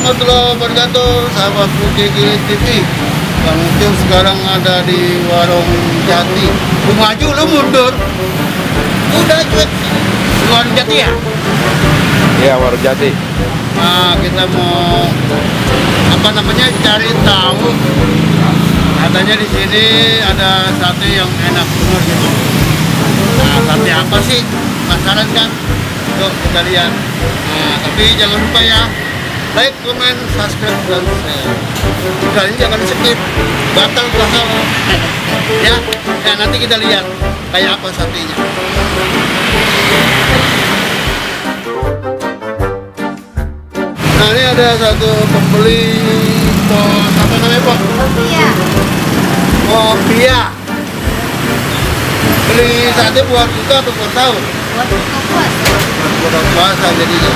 warahmatullahi wabarakatuh, sahabat Gili TV. Bang Ucup sekarang ada di Warung Jati. Lu maju, lu mundur. Udah cuek. Warung Jati ya? Iya, Warung Jati. Nah, kita mau cari tahu. Katanya di sini ada sate yang enak bener gitu. Nah, sate apa sih? Penasaran kan? Yuk kita lihat. Nah, tapi jangan lupa ya, like, comment, subscribe, dan share. Udah, ini jangan skip, batal. Ya, nanti kita lihat kayak apa satenya. Nah, ini ada satu pembeli apa namanya, Pak? Kopia. Beli sate buat buka atau buat sahur? Buat puasa jadinya.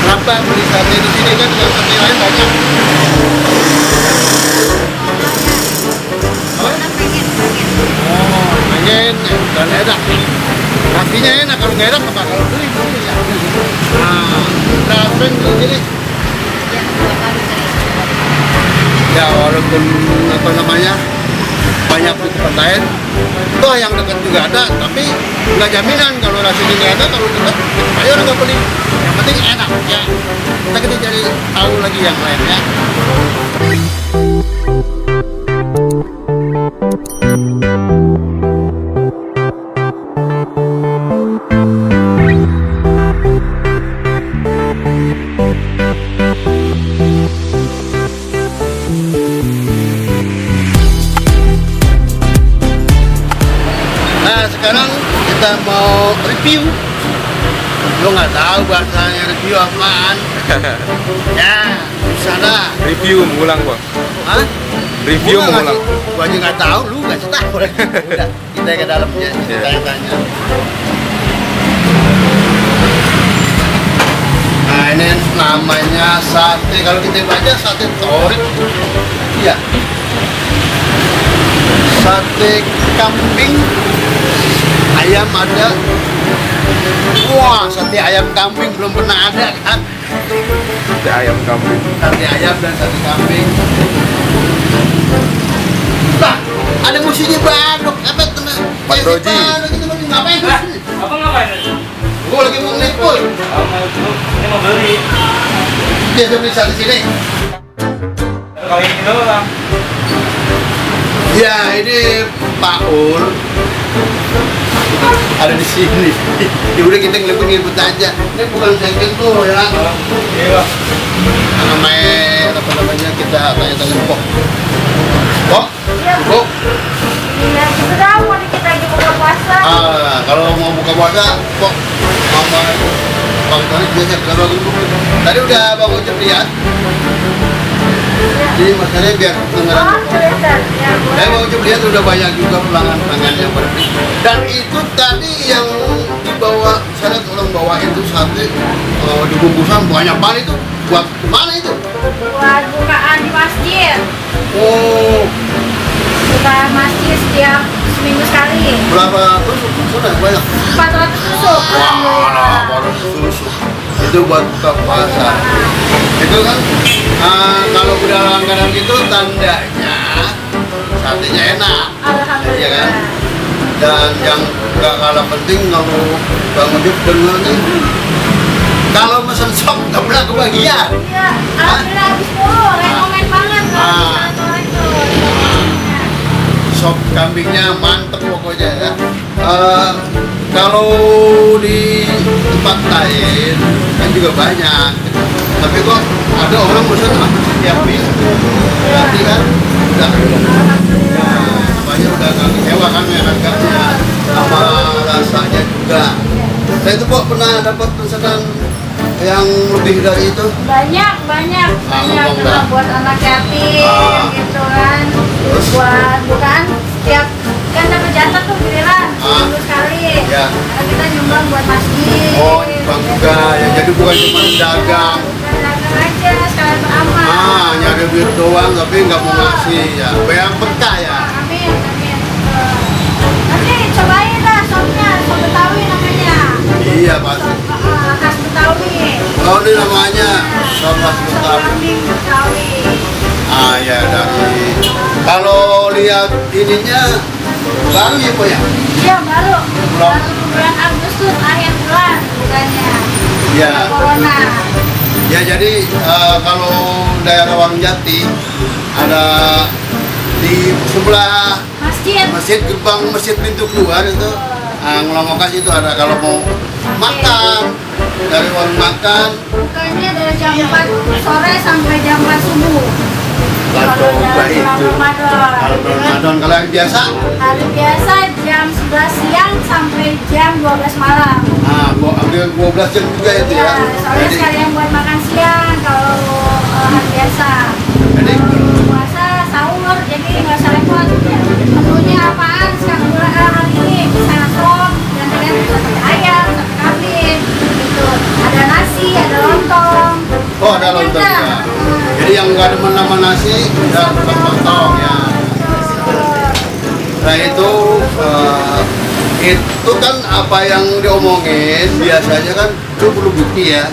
Kenapa beli sate di sini kan yang sate lain banyak? Oh, pengen dan enak. Pastinya enak, kalau nggak enak apa? Kalau beli ya. Nah, berapa di sini? Ya walaupun banyak di tempat lain, toh yang dekat juga ada, tapi nggak jaminan kalau rasanya nggak ada, kalau dekat ayo orang nggak beli. Yang penting enak ya. Kita cari tahu lagi yang lain ya. Nah, sekarang kita mau review. Lo nggak tahu bahasanya review apaan? Ya, di sana. Review mengulang, Bang. Hah? Review mengulang. Gua aja nggak tahu, lu nggak tahu. Udah, kita ke dalamnya, tanya-tanya. Nah, ini namanya sate. Kalau kita baca sate torik. Iya. Sate kambing, ayam ada. Wah, sate ayam kambing belum pernah ada kan? Sate ayam kambing. Sate ayam dan sate kambing. Bah, ada musiknya badok. Apa teman? Pak Roji. Ngapain? Apa ngapain? Gua lagi mau ngeliput. Ini mau beli. Dia udah beli sate sini. Kali ini doang. Ya, ini Pak Ul ada di sini. Ya udah kita ngeliput aja. Ini bukan second tuh ya. Iya. Namanya kita tanya-tanya Pok. Pok? Iya. Pok? Iya, sudah mau dikit lagi buka puasa. Kalau mau buka puasa, Pok, Mama Bang Tony biasa kalau tadi udah Bang Ucup lihat. Jadi masalahnya biar dengeran. Oh, kelihatan. Ya, Saya Bang Ucup lihat udah banyak juga pelanggan yang berbeli. Dan itu tadi yang dibawa, saya lihat orang bawa itu sate di bungkusan banyak banget itu. Buat mana itu? buat bukaan di masjid. Oh, Buka masjid setiap seminggu sekali. berapa tusuk? Sudah banyak. 400 tusuk. Wah, baru tusuk. Itu buat buka puasa. Itu kan kalau udah langganan gitu tandanya satenya enak. Alhamdulillah. Iya kan? Dan yang gak kalah penting kalau Bang Ucup dengar nih, kalau mesen sop gak pernah kebagian. Iya, alhamdulillah habis mulu. Rekomen banget kalau Ah. di satu itu. Sop kambingnya mantep pokoknya ya. Kalau di tempat lain kan juga banyak, tapi kok ada orang mesen setiap minggu, berarti kan udah namanya udah gak kecewa kan ya harganya sama rasanya juga. Saya itu kok pernah dapat pesanan yang lebih dari itu. Banyak ngomong juga dah. buat anak yatim gitu kan. Terus? Buat bukan setiap kan dapat jatah tuh giliran seminggu sekali. Ya. Karena kita nyumbang buat masjid. Oh, bang juga ya, jadi bukan cuma dagang. Bukan dagang aja sekalian beramal. Nyari duit doang tapi nggak mau ngasih ya. Bayang berkah ya. Amin. Nanti cobain lah sopnya, sop Betawi namanya. Iya pasti. Sop khas Betawi. Oh, ini namanya Sop nasi Sop Betawi. kambing Betawi. Ah ya, dari kalau lihat ininya baru ya Pak ya? Iya baru bulan Agustus akhir bulan bukannya. Iya. Corona. Ya jadi kalau daerah Wangjati ada di sebelah Masjid. gerbang masjid pintu keluar itu ngelongokas itu ada kalau mau makan dari warung makan Bukannya dari jam 4 sore sampai jam 4 subuh. langsung Kalau coba dalam itu. Ramadan. Kalau bulan Ramadan kalau yang biasa, Hari biasa jam 11 siang sampai jam 12 malam. mau ambil 12 jam juga itu Ya, ya. soalnya Jadi, sekalian buat makan siang kalau hari biasa. jadi Puasa, sahur, jadi nggak usah repot. Menunya apaan sekarang hari ini? Bisa sop, dan kalian bisa pakai ayam, pakai kambing, gitu. Ada nasi, ada lontong. oh ada lontong ya. Jadi yang nggak demen sama nasi, ya lontong ya. Nah itu kan apa yang diomongin biasanya kan lu perlu bukti ya.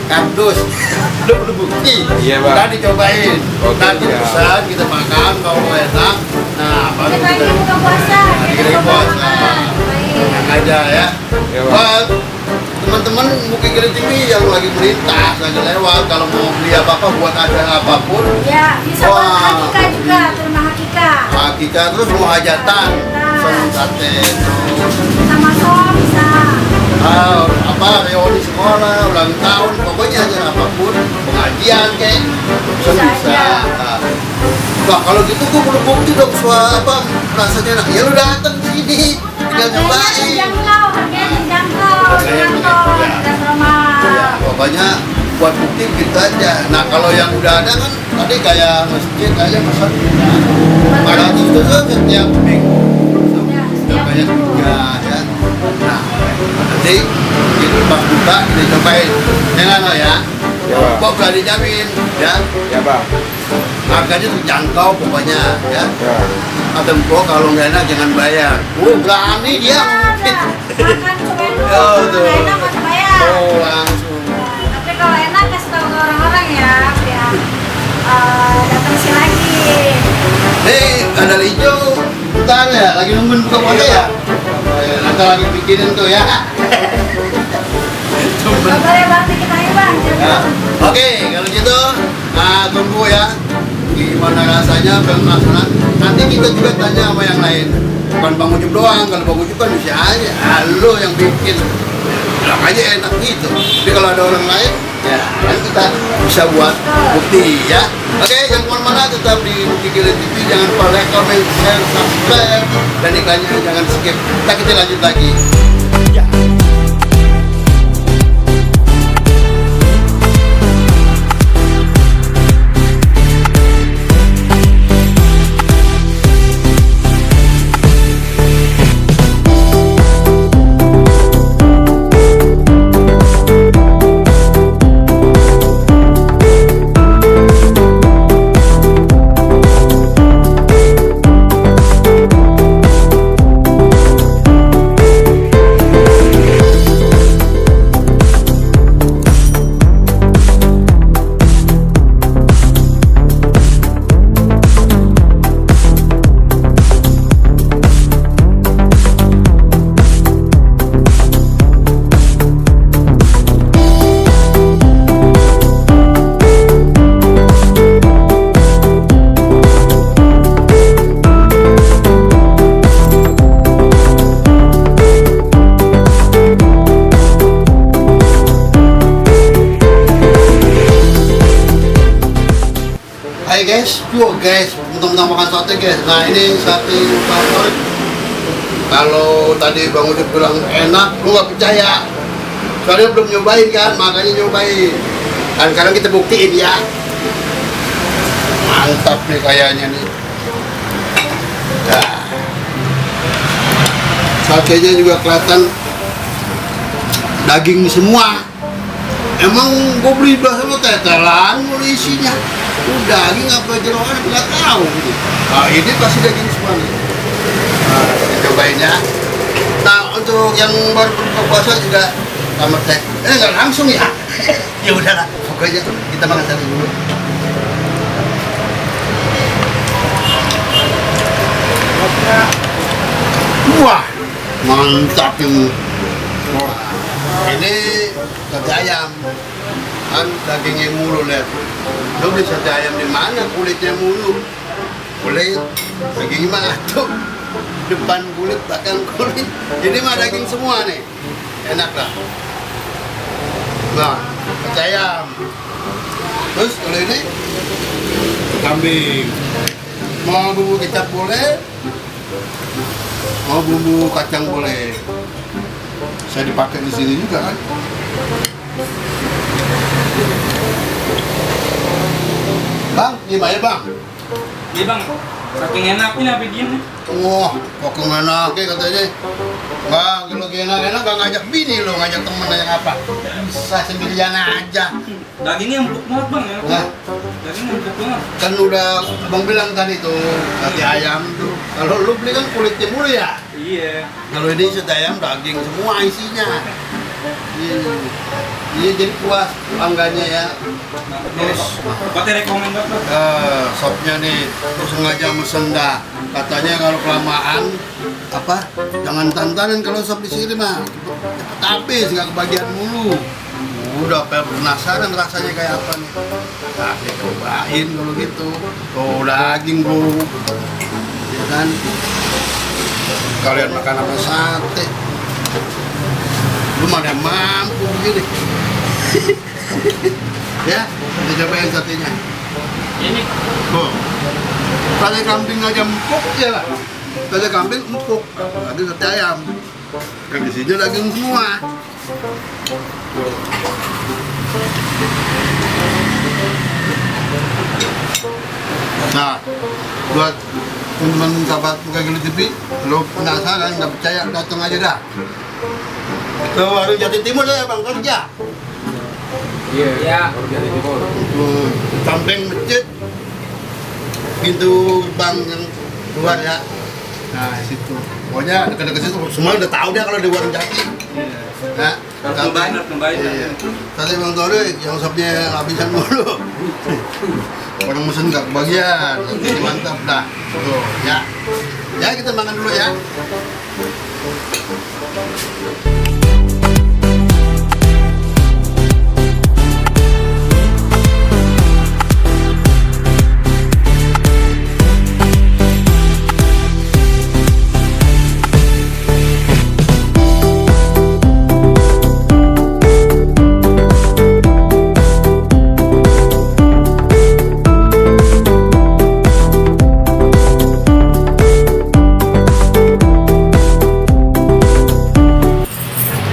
Kardus, lu perlu bukti. Iya, Bang. Kan dicobain. Oke, Nanti siap. pesan kita makan kalau enak. Nah, baru Kita lagi kita buka puasa, Lagi kita coba puasa. makan. Baik. enak aja ya. Iya, Bang. Buat teman-teman Bukit Gede TV yang lagi melintas, lagi lewat, kalau mau beli apa-apa buat acara apapun, Ya, bisa buat Wah. hakika juga, terima hakika. kita terus mau hajatan, seneng sate, terus Sama sop bisa. reuni sekolah, ulang tahun, pokoknya acara apapun, pengajian kayak bisa. aja. Nah, wah kalau gitu gua perlu bukti dong rasanya enak. Ya lu datang ke sini, tinggal Harganya nyobain. terjangkau, harganya terjangkau, Harganya terjangkau, begitu, ya. tidak terlalu Ya, pokoknya buat bukti gitu aja. Nah kalau yang udah ada kan tadi kayak masjid aja masa 400 itu setiap minggu. Ya, setiap Kayak minggu. tiga ya. Nah nanti itu pas buka kita cobain. Jangan lo ya. Ya, Bang. Kok gak dijamin ya. Ya bang. Harganya terjangkau pokoknya ya. Ya. Atau empok kalau nggak enak jangan bayar. Berani dia. Ada. Makan cobain dulu, Oh, kalau tuh. nggak enak masih bayar. Oh langsung. Tapi kalau enak kasih tahu ke orang-orang ya, biar datang sini lagi. Nih, ada hijau. Bentar ya, lagi nungguin buka puasa ya? Nanti lagi bikinin tuh ya. Sabar ya bang, dikit aja bang. Ya. Oke, kalau gitu, tunggu ya. Gimana rasanya film nasional? Nanti kita juga tanya sama yang lain. Bukan Bang Ucup doang, kalau Bang Ucup kan bisa aja. Lo yang bikin, bilang aja enak gitu. Tapi kalau ada orang lain, ya kan kita bisa buat bukti ya. Oke, jangan kemana-mana, tetap di Bukit Gede TV. Jangan lupa like, comment, share, subscribe, dan iklannya jangan skip. Kita lanjut lagi. Ya. Hai guys, mentang-mentang makan sate guys. Nah ini sate favorit. Kalau tadi Bang Ucup bilang enak, lu nggak percaya. Soalnya belum nyobain kan, makanya nyobain. Dan sekarang kita buktiin ya. Mantap nih kayaknya nih. Nah, satenya juga kelihatan daging semua. Emang gue beli belah sama tetelan, mau isinya daging apa jeroan nggak tahu gitu. Nah ini pasti daging semua nih. Nah, kita cobain ya. Nah untuk yang baru berbuka puasa juga sama teh. Nggak langsung ya. Ya udahlah, pokoknya kita makan satu dulu. Wah, mantap ini. Wah, ini sate ayam. Kan dagingnya mulu lihat. Lo beli sate ayam di mana? Kulitnya mulu. Kulit, dagingnya mah tuh. Depan kulit, belakang kulit. Ini mah daging semua nih. Enak lah. Nah, sate ayam. Terus kalau ini kambing. Mau bumbu kecap boleh, mau bumbu kacang boleh. Saya dipakai di sini juga kan. Bang, gimana ya bang? Iya bang, saking enaknya bikin. Wah, kok enaknya katanya. Bang, kalau enak-enak gak ngajak bini lo, ngajak temen yang apa? Bisa sendirian aja. Dagingnya empuk banget bang ya. Nah, Dagingnya empuk banget. kan udah abang bilang tadi tuh, sate ayam tuh. Kalau lu beli kan kulitnya mulu ya. Iya. Kalau ini sate ayam daging semua isinya. Iya jadi puas pelanggannya ya. Terus Pakai rekomend banget. sopnya nih, terus sengaja mesen dah. Katanya kalau kelamaan apa? Jangan tantanan kalau sop di sini mah. Cepet habis nggak kebagian mulu. Udah penasaran rasanya kayak apa nih. Nah, cobain kalau gitu. Tuh daging bro. Ya kan? Kalian makan apa sate? Lu mana mampu begini. Ya, kita cobain satenya. Ini Tuh. Sate kambing aja empuk ya lah. Sate kambing empuk. Tapi sate ayam. Kan di sini daging semua. Tuh. Nah, buat teman-teman sahabat Muka Gili TV, lo penasaran, nggak percaya, datang aja dah. Ke warung Jati Timur ya bang, kerja. Iya. Samping masjid, pintu gerbang yang keluar ya. Nah situ, pokoknya dekat-dekat situ semua udah tahu dia kalau di warung Jati. Nah, Kembali. iya. Tadi bang Torik yang sopnya habisan mulu. Orang mesen nggak kebagian, ini mantap dah. Tuh, ya. Ya kita makan dulu ya.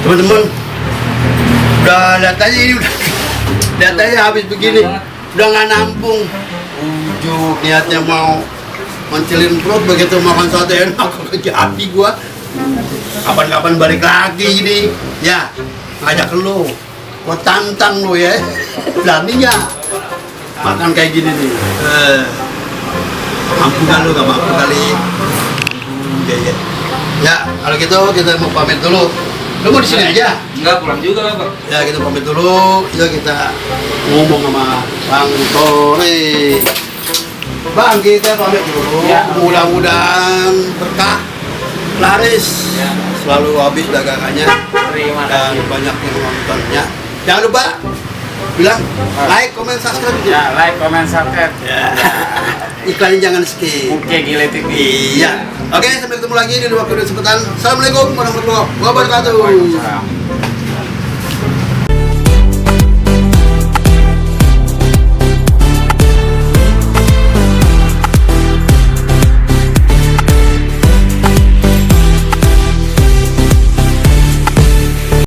Teman-teman, udah lihat aja ini lihat aja habis begini, udah nggak nampung. Ujuk niatnya mau mencilin perut, begitu makan sate enak jadi gua. Kapan-kapan balik lagi ini, ya ngajak lu, gua tantang lu ya, beraninya makan kayak gini nih. Mampu kan lu, gak mampu kali. Ya, kalau gitu kita mau pamit dulu. Lu mau di sini aja? Enggak, pulang juga lah bang. Ya kita pamit dulu, kita ngomong sama Bang Torik. Bang, kita pamit dulu. Ya. Mudah-mudahan berkah, laris, Ya. selalu habis dagangannya, Terima dan kasih. banyak yang nontonnya. Jangan lupa bilang like, comment, subscribe. Ya, like, comment, subscribe. Ya. Iklannya jangan skip. Oke, Gile TV. Iya. Oke, sampai ketemu lagi di waktu dan kesempatan. Assalamualaikum warahmatullahi wabarakatuh. Waalaikumsalam.